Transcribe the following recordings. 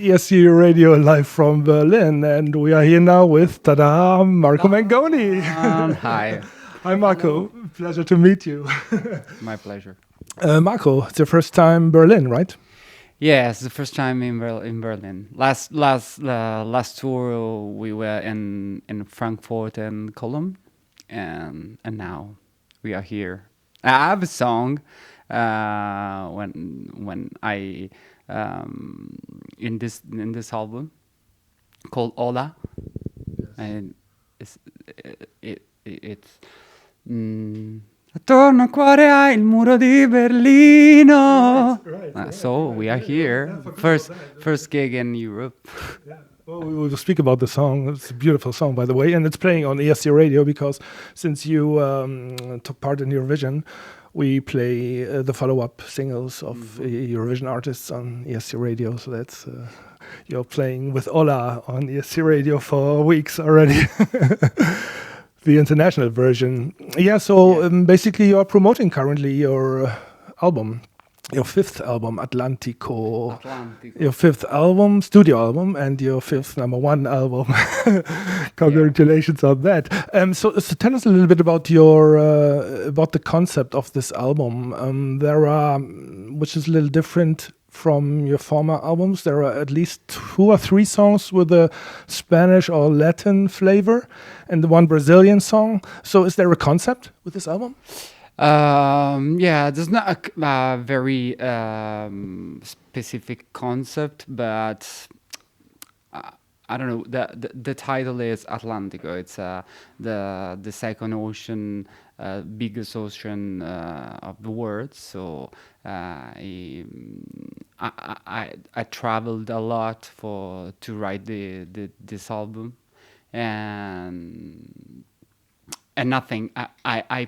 ESC Radio live from Berlin, and we are here now with Marco Mengoni. Hi. Hi, Marco. Hello. Pleasure to meet you. My pleasure. Marco, it's your first time Berlin, right? Yeah, it's the first time in Berlin. Last tour we were in Frankfurt and Cologne, and now we are here. I have a song when I in this album called Hola, yes. And it's Attorno al cuore hai il muro di Berlino. Right. So we are here. First gig in Europe. Yeah. Well, we will speak about the song. It's a beautiful song, by the way, and it's playing on ESC Radio because since you took part in Eurovision, we play the follow-up singles of Eurovision artists on ESC Radio. So that's you're playing with Ola on ESC Radio for weeks already. The international version. Yeah, so basically you are promoting currently your album, your fifth album, Atlantico. Your fifth album, studio album, and your fifth #1 album. Congratulations on that. So tell us a little bit about your about the concept of this album. There are, which is a little different from your former albums. There are at least 2 or 3 songs with a Spanish or Latin flavor, and the one Brazilian song. So is there a concept with this album? Yeah, there's not a very specific concept, but I don't know. The title is Atlantico. It's the second ocean, biggest ocean of the world. So I traveled a lot to write this album, and nothing I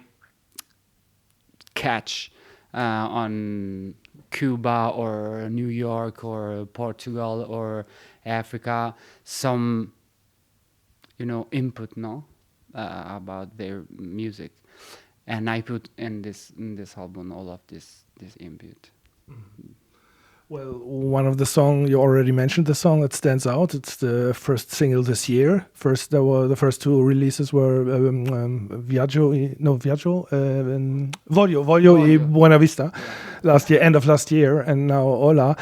catch on Cuba or New York or Portugal or Africa some input about their music, and I put in this album all of this input. Mm-hmm. Well, one of the songs you already mentioned, the song that stands out. It's the first single this year. The first 2 releases were Voglio e Buona Vista, end of last year, and now Hola,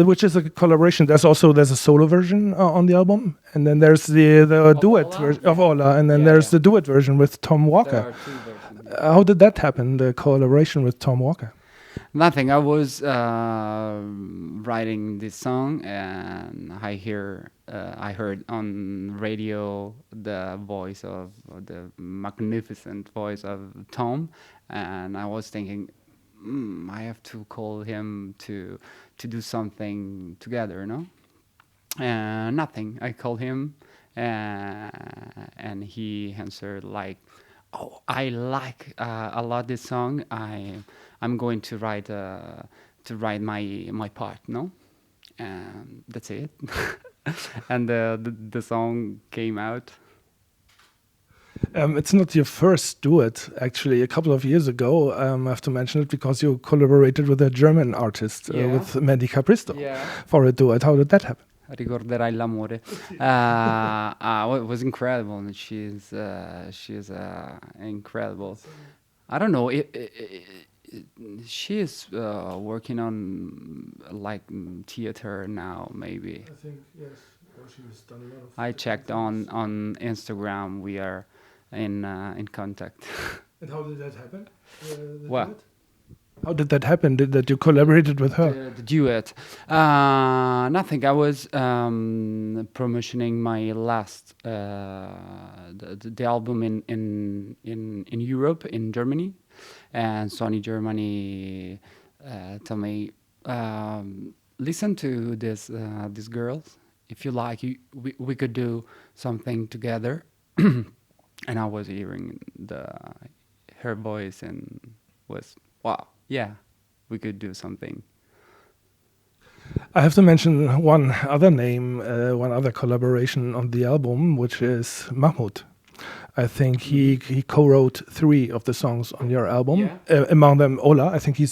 which is a collaboration. There's a solo version on the album, and then there's the duet version of Hola, and then there's the duet version with Tom Walker. There are 2 versions. How did that happen? The collaboration with Tom Walker? Nothing. I was writing this song, and I heard on radio the voice of the magnificent voice of Tom, and I was thinking, I have to call him to do something together, no? And nothing. I called him, and he answered like, "Oh, I like a lot this song. I'm going to write my part, no?" And that's it. And the song came out. It's not your first duet, actually. A couple of years ago, I have to mention it because you collaborated with a German artist, with Mandy Capristo, for a duet. How did that happen? Ricorderai l'amore. It was incredible. And she's incredible. I don't know. She is working on theater now, maybe. I think yes. Or she's done a lot of. I checked on Instagram. We are in contact. And how did that happen? What? How did that happen? That you collaborated with her? The duet. Nothing. I was promotioning my last the album in Europe, in Germany, and Sony Germany told me, listen to these girls. If you like, we could do something together. And I was hearing her voice and was wow. Yeah, we could do something. I have to mention one other name, one other collaboration on the album, which is Mahmoud. I think he co-wrote 3 of the songs on your album. Yeah. Among them, Ola. I think he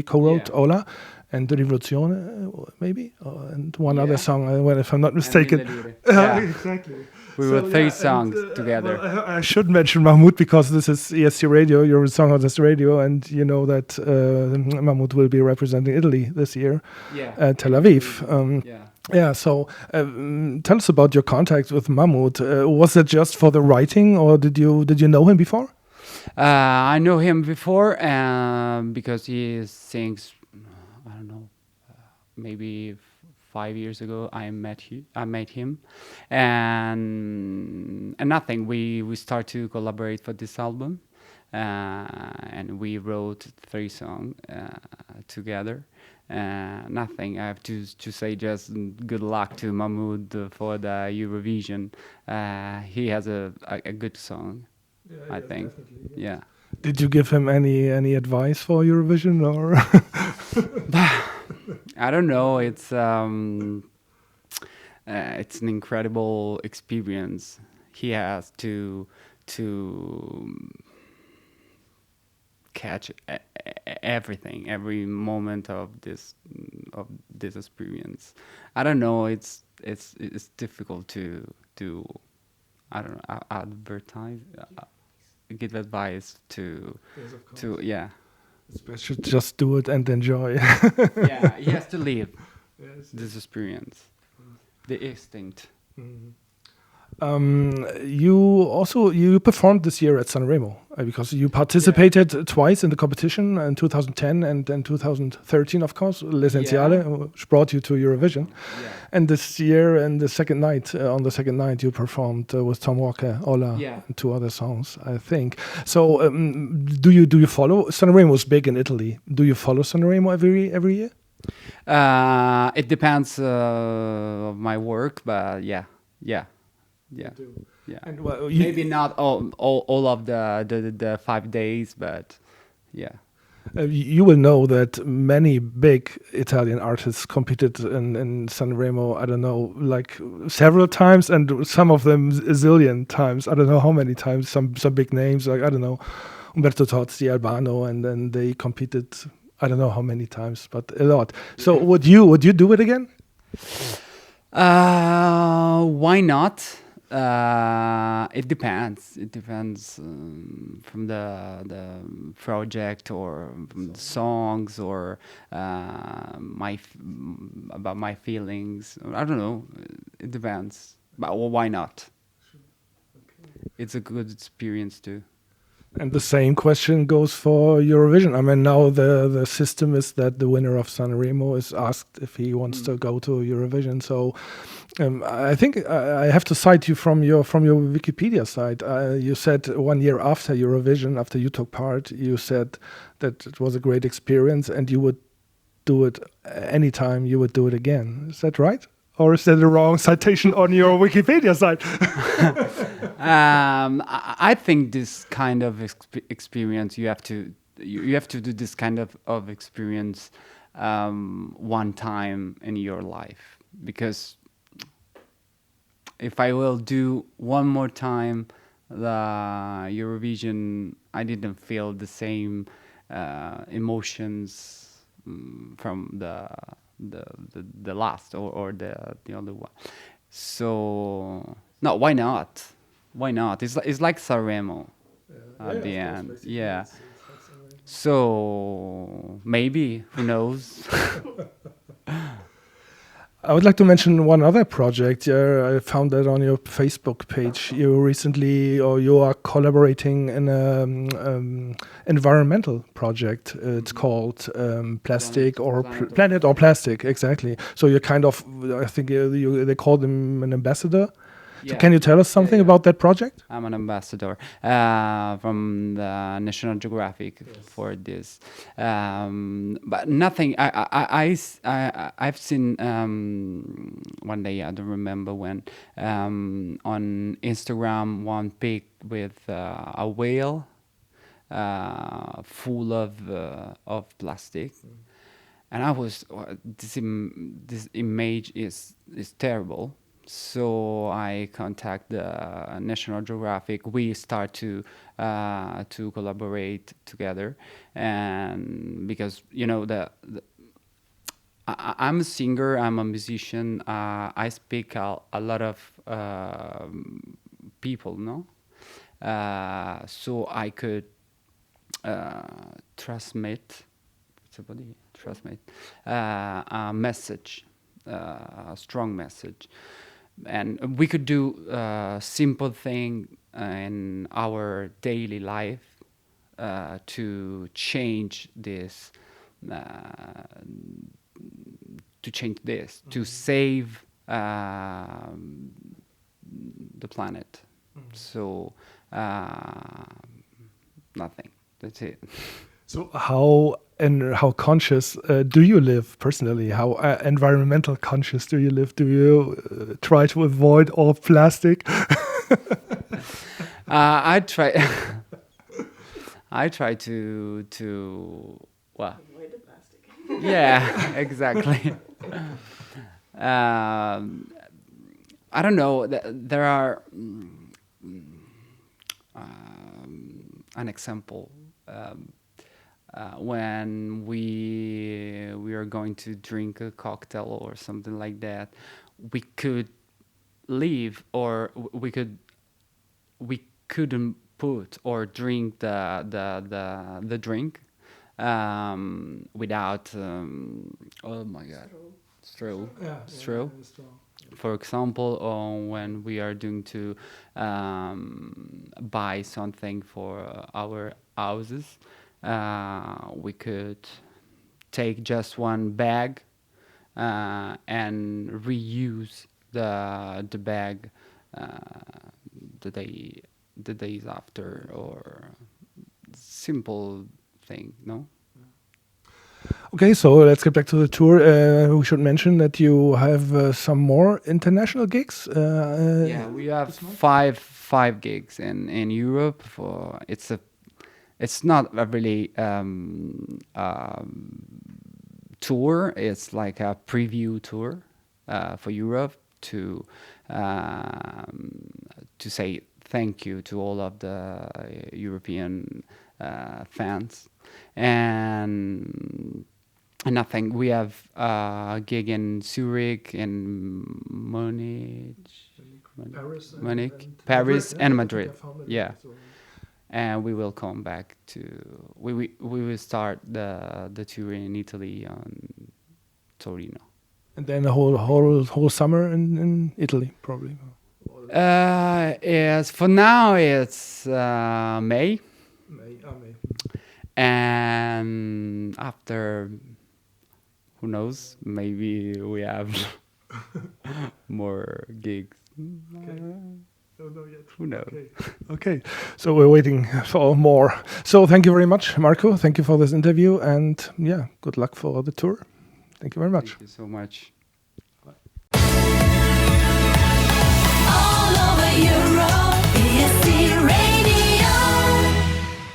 co-wrote Yeah. Ola, and Rivoluzione, maybe, and one other Yeah. song, if I'm not mistaken. Yeah. Exactly. We wrote 3 songs together. Well, I should mention Mahmoud because this is ESC Radio, your song on this radio, and you know that Mahmoud will be representing Italy this year at Tel Aviv. So tell us about your contact with Mahmoud. Was it just for the writing, or did you know him before? I know him before because he sings. I don't know, maybe 5 years ago I met him, and nothing. We start to collaborate for this album, and we wrote 3 songs together. Nothing. I have to say just good luck to Mahmoud for the Eurovision. He has a good song, I think. Yeah. Did you give him any advice for Eurovision, or? I don't know. It's an incredible experience. He has to catch everything, every moment of this experience. I don't know. It's difficult to I don't know, advertise, give advice to yeah. Should just do it and enjoy. Yeah, he has to live this experience, the instinct. You performed this year at Sanremo because you participated twice in the competition in 2010 and then 2013, of course. L'Essenziale, which brought you to Eurovision. And this year, on the second night, you performed with Tom Walker, Ola, and 2 other songs, I think. So, do you follow? Sanremo is big in Italy. Do you follow Sanremo every year? It depends of my work, but yeah. And maybe not all of the 5 days, but yeah. You will know that many big Italian artists competed in Sanremo, I don't know, like several times, and some of them a zillion times. I don't know how many times. Some big names, like, I don't know, Umberto Tozzi, Albano, and then they competed, I don't know how many times, but a lot. So would you do it again? Why not? It depends. It depends from the project or from the songs or about my feelings. I don't know. It depends. But why not? It's a good experience too. And the same question goes for Eurovision. I mean, now the system is that the winner of Sanremo is asked if he wants to go to Eurovision. So I think I have to cite you from your Wikipedia site. You said 1 year after Eurovision, after you took part, you said that it was a great experience and you would do it anytime. You would do it again. Is that right? Or is that the wrong citation on your Wikipedia site? I think this kind of experience you have to do this kind of experience one time in your life, because if I will do one more time the Eurovision, I didn't feel the same emotions from the last or the other one. So no, why not? Why not? It's like Sanremo at the end. Yeah. So maybe, who knows? I would like to mention one other project. I found that on your Facebook page. You are collaborating in an environmental project. It's called Plastic or Planet or Plastic, exactly. So you're kind of, I think they call them an ambassador. Yeah. So can you tell us something about that project? I'm an ambassador from the National Geographic for this, but nothing. I've seen one day, I don't remember when, on Instagram, one pic with a whale full of plastic, and I was this image is terrible. So I contact the National Geographic. We start to collaborate together, and because I'm a singer, I'm a musician. I speak a lot of people, no. So I could transmit, transmit a message, a strong message, and we could do a simple thing in our daily life to change this, to save the planet. So nothing. That's it. So how conscious do you live personally? How environmental conscious do you live? Do you try to avoid all plastic? I try. I try to well. Avoid the plastic. Yeah, exactly. I don't know. There are an example. When we are going to drink a cocktail or something like that, we could leave, or we couldn't put or drink the drink without oh my god, straw. Straw. For example, when we are doing to buy something for our houses, we could take just one bag and reuse the bag the days after, or simple thing, no? Okay, so let's get back to the tour. We should mention that you have some more international gigs. Yeah, we have five gigs in Europe. It's not a really tour. It's like a preview tour for Europe to say thank you to all of the European fans. And nothing. We have a gig in Zurich, in Paris, and Madrid. Yeah, and we will come back to. We will start the tour in Italy on Torino. And then the whole summer in Italy, probably. Yes, for now it's May. May. And after, who knows, maybe we have more gigs. Okay. Don't know yet. Who knows? Okay, so we're waiting for more. So thank you very much, Marco. Thank you for this interview, and yeah, good luck for the tour. Thank you very much. Thank you so much.